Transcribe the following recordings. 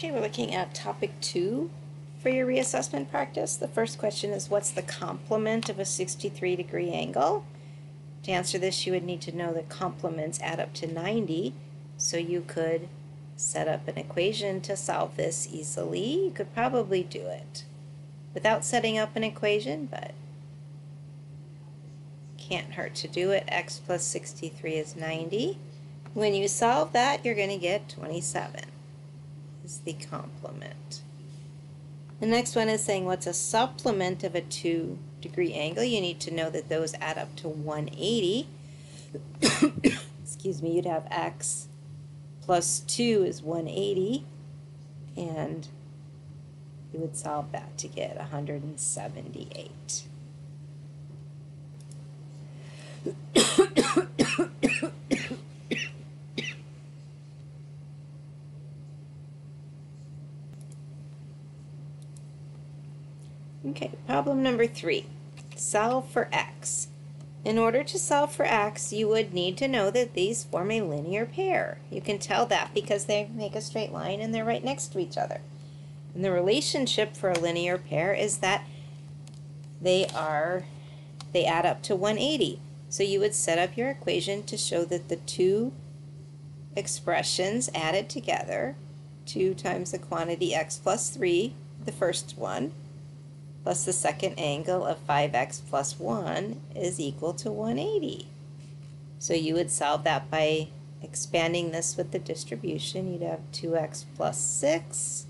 Okay, we're looking at topic 2 for your reassessment practice. The first question is, what's the complement of a 63-degree angle? To answer this, you would need to know that complements add up to 90, so you could set up an equation to solve this easily. You could probably do it without setting up an equation, but can't hurt to do it. X plus 63 is 90. When you solve that, you're going to get 27. Is the complement. The next one is saying, what's a supplement of a 2-degree angle? You need to know that those add up to 180. Excuse me, you'd have x plus 2 is 180, and you would solve that to get 178. Okay, problem number 3. Solve for x. In order to solve for x, you would need to know that these form a linear pair. You can tell that because they make a straight line and they're right next to each other. And the relationship for a linear pair is that they add up to 180. So you would set up your equation to show that the two expressions added together, 2 times the quantity x plus 3, the first one, plus the second angle of 5x plus 1 is equal to 180. So you would solve that by expanding this with the distribution. You'd have 2x plus 6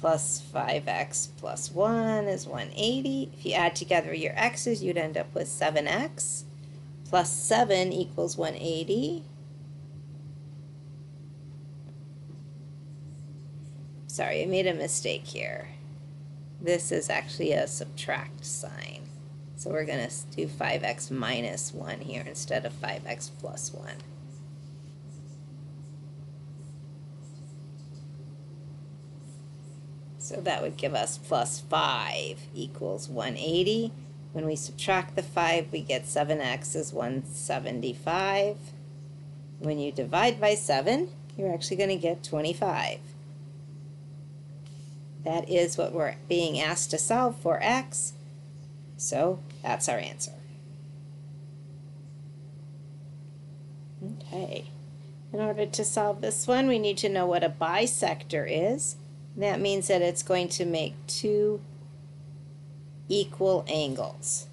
plus 5x plus 1 is 180. If you add together your x's, you'd end up with 7x plus 7 equals 180. Sorry, I made a mistake here. This is actually a subtract sign. So we're going to do 5x minus 1 here instead of 5x plus 1. So that would give us plus 5 equals 180. When we subtract the 5, we get 7x is 175. When you divide by 7, you're actually going to get 25. That is what we're being asked to solve for x, so that's our answer. Okay, in order to solve this one, we need to know what a bisector is. That means that it's going to make 2 equal angles.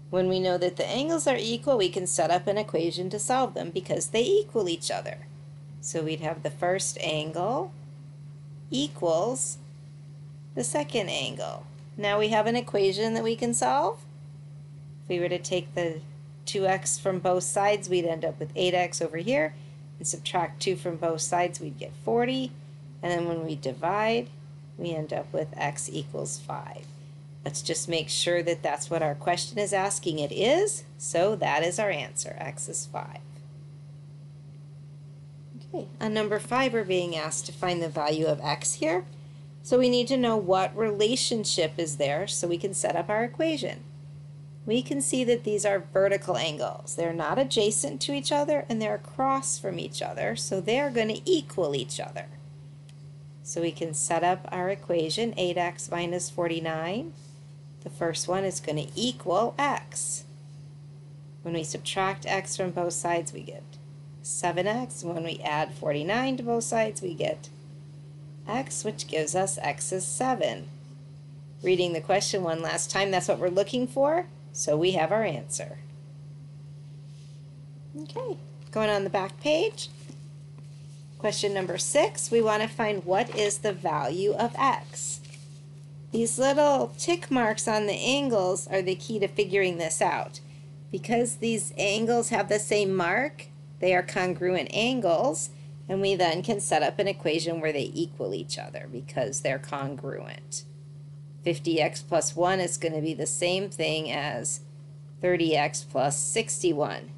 When we know that the angles are equal, we can set up an equation to solve them because they equal each other. So we'd have the first angle equals the second angle. Now we have an equation that we can solve. If we were to take the 2x from both sides, we'd end up with 8x over here, and subtract 2 from both sides, we'd get 40. And then when we divide, we end up with x equals 5. Let's just make sure that that's what our question is asking. It is, so that is our answer. X is 5. Okay, on number 5, we're being asked to find the value of x here. So we need to know what relationship is there so we can set up our equation. We can see that these are vertical angles. They're not adjacent to each other and they're across from each other, so they're going to equal each other. So we can set up our equation, 8x minus 49. The first one is going to equal x. When we subtract x from both sides, we get 7x. When we add 49 to both sides, we get x, which gives us x is 7. Reading the question one last time, that's what we're looking for, so we have our answer. Okay, going on the back page. Question number 6, we want to find what is the value of x. These little tick marks on the angles are the key to figuring this out. Because these angles have the same mark, they are congruent angles, and we then can set up an equation where they equal each other because they're congruent. 50x plus 1 is going to be the same thing as 30x plus 61.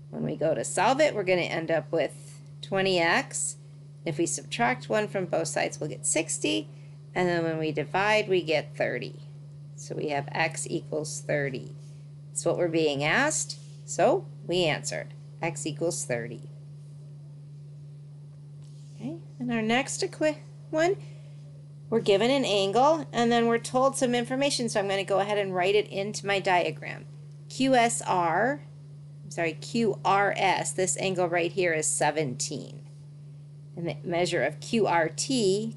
When we go to solve it, we're going to end up with 20x. If we subtract 1 from both sides, we'll get 60. And then when we divide, we get 30. So we have x equals 30. That's what we're being asked, so we answered. X equals 30. Okay, and our next one, we're given an angle, and then we're told some information, so I'm going to go ahead and write it into my diagram. QRS, this angle right here is 17. And the measure of QRT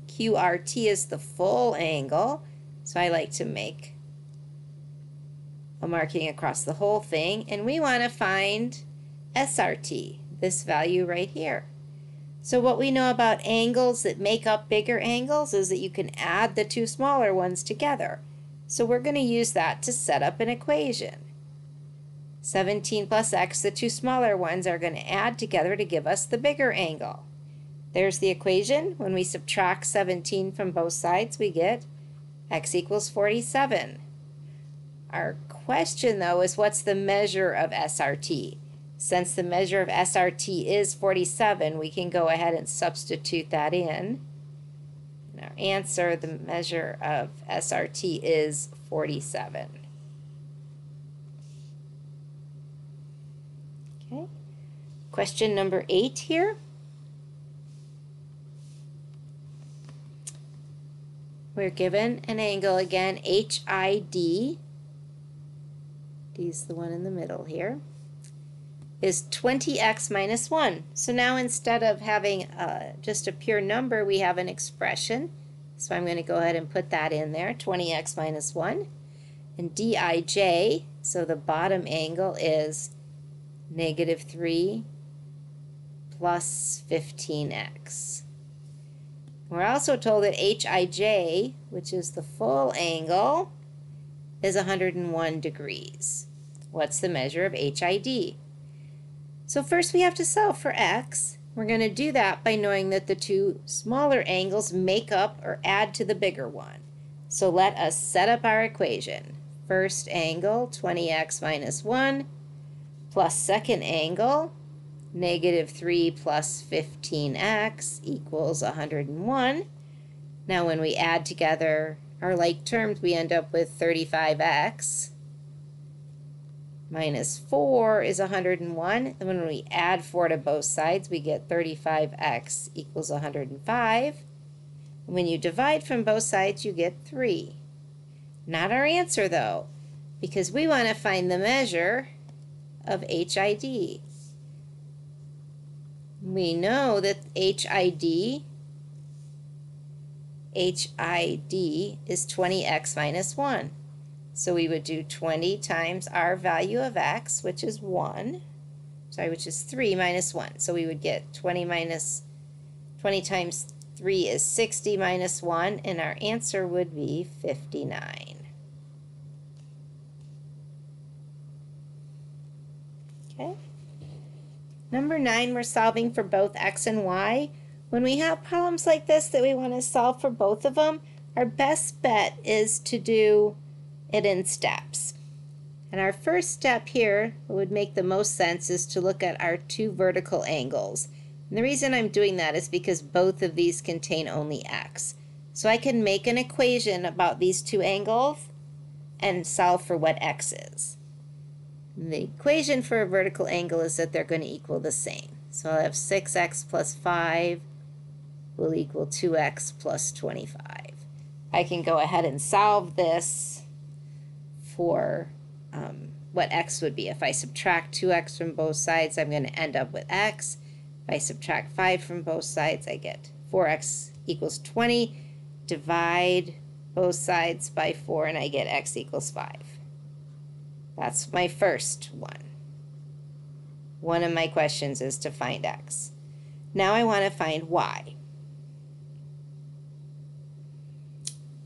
is the full angle, so I like to make a marking across the whole thing, and we want to find SRT, this value right here. So what we know about angles that make up bigger angles is that you can add the two smaller ones together. So we're going to use that to set up an equation. 17 plus x, the two smaller ones, are going to add together to give us the bigger angle. There's the equation. When we subtract 17 from both sides, we get x equals 47. Our question, though, is what's the measure of SRT? Since the measure of SRT is 47, we can go ahead and substitute that in. And our answer, the measure of SRT, is 47. Okay. Question number 8 here. We're given an angle again, HID. D is the one in the middle here. Is 20x minus 1. So now instead of having just a pure number, we have an expression. So I'm going to go ahead and put that in there, 20x minus 1. And DIJ, so the bottom angle is -3 plus 15x. We're also told that HIJ, which is the full angle, is 101 degrees. What's the measure of HID? So first we have to solve for x. We're going to do that by knowing that the two smaller angles make up or add to the bigger one. So let us set up our equation. First angle, 20x minus 1, plus second angle, -3 plus 15x equals 101. Now when we add together our like terms, we end up with 35x. Minus 4 is 101, and when we add 4 to both sides, we get 35x equals 105. And when you divide from both sides, you get 3. Not our answer, though, because we want to find the measure of HID. We know that HID is 20x minus 1. So we would do 20 times our value of x, which is 3 minus 1. So we would get 20 times 3 is 60 minus 1, and our answer would be 59. Okay. Number 9, we're solving for both x and y. When we have problems like this that we want to solve for both of them, our best bet is to do it in steps. And our first step here, what would make the most sense, is to look at our two vertical angles. And the reason I'm doing that is because both of these contain only x. So I can make an equation about these two angles and solve for what x is. And the equation for a vertical angle is that they're going to equal the same. So I'll have 6x plus 5 will equal 2x plus 25. I can go ahead and solve this for what x would be. If I subtract 2x from both sides, I'm going to end up with x. If I subtract 5 from both sides, I get 4x equals 20. Divide both sides by 4, and I get x equals 5. That's my first one. One of my questions is to find x. Now I want to find y.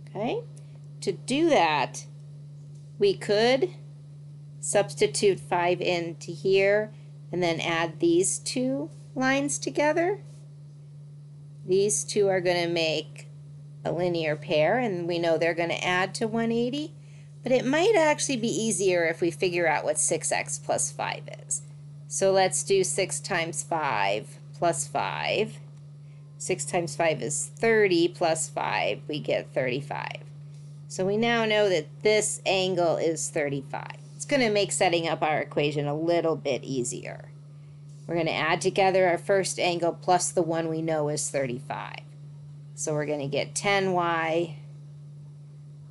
Okay? To do that, we could substitute 5 into here and then add these two lines together. These two are going to make a linear pair, and we know they're going to add to 180. But it might actually be easier if we figure out what 6x plus 5 is. So let's do 6 times 5 plus 5. 6 times 5 is 30 plus 5. We get 35. So we now know that this angle is 35. It's going to make setting up our equation a little bit easier. We're going to add together our first angle plus the one we know is 35. So we're going to get 10y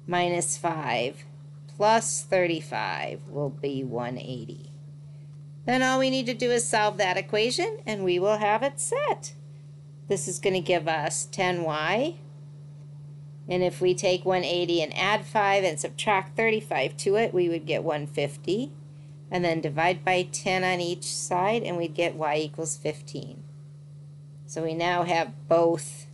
minus 5 plus 35 will be 180. Then all we need to do is solve that equation and we will have it set. This is going to give us 10y. And if we take 180 and add 5 and subtract 35 to it, we would get 150. And then divide by 10 on each side, and we'd get y equals 15. So we now have both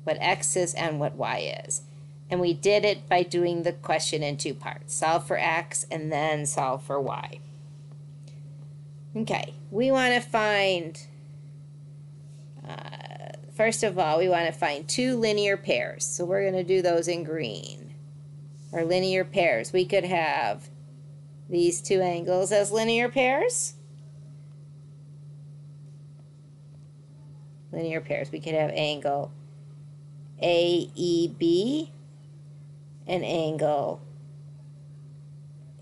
what x is and what y is. And we did it by doing the question in two parts. Solve for x and then solve for y. Okay, we want to find, first of all, we want to find two linear pairs. So we're going to do those in green. Our linear pairs. We could have these two angles as linear pairs. Linear pairs. We could have angle AEB and angle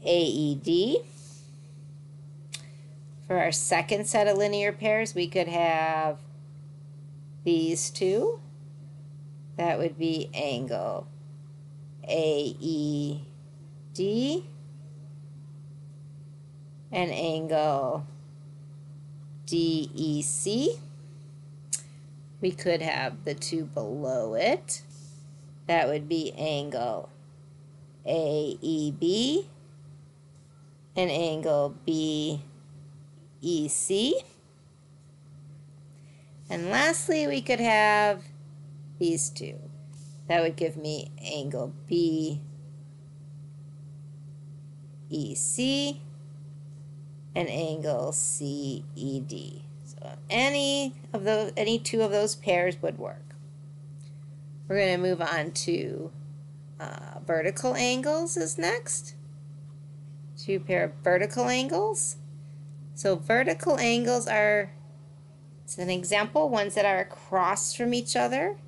AED. For our second set of linear pairs, we could have these two. That would be angle AED and angle DEC. We could have the two below it. That would be angle AEB and angle BEC. And lastly, we could have these two. That would give me angle BEC and angle CED. So any two of those pairs would work. We're going to move on to vertical angles is next. Two pair of vertical angles. So vertical angles are, it's an example, ones that are across from each other.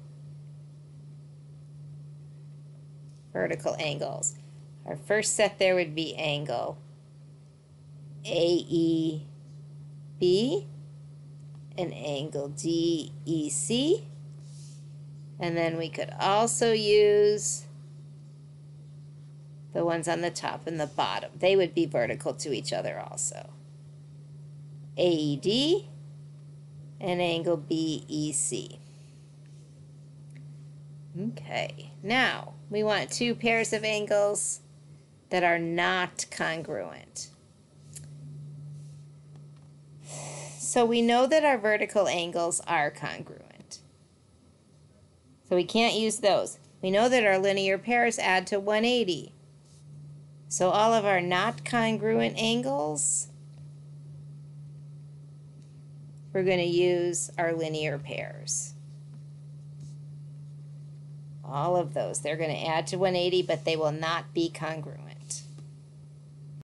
Vertical angles. Our first set there would be angle AEB and angle DEC. And then we could also use the ones on the top and the bottom. They would be vertical to each other also. AED and angle BEC. Okay, now we want two pairs of angles that are not congruent. So we know that our vertical angles are congruent. So we can't use those. We know that our linear pairs add to 180. So all of our not congruent angles, we're going to use our linear pairs. All of those, they're going to add to 180, but they will not be congruent.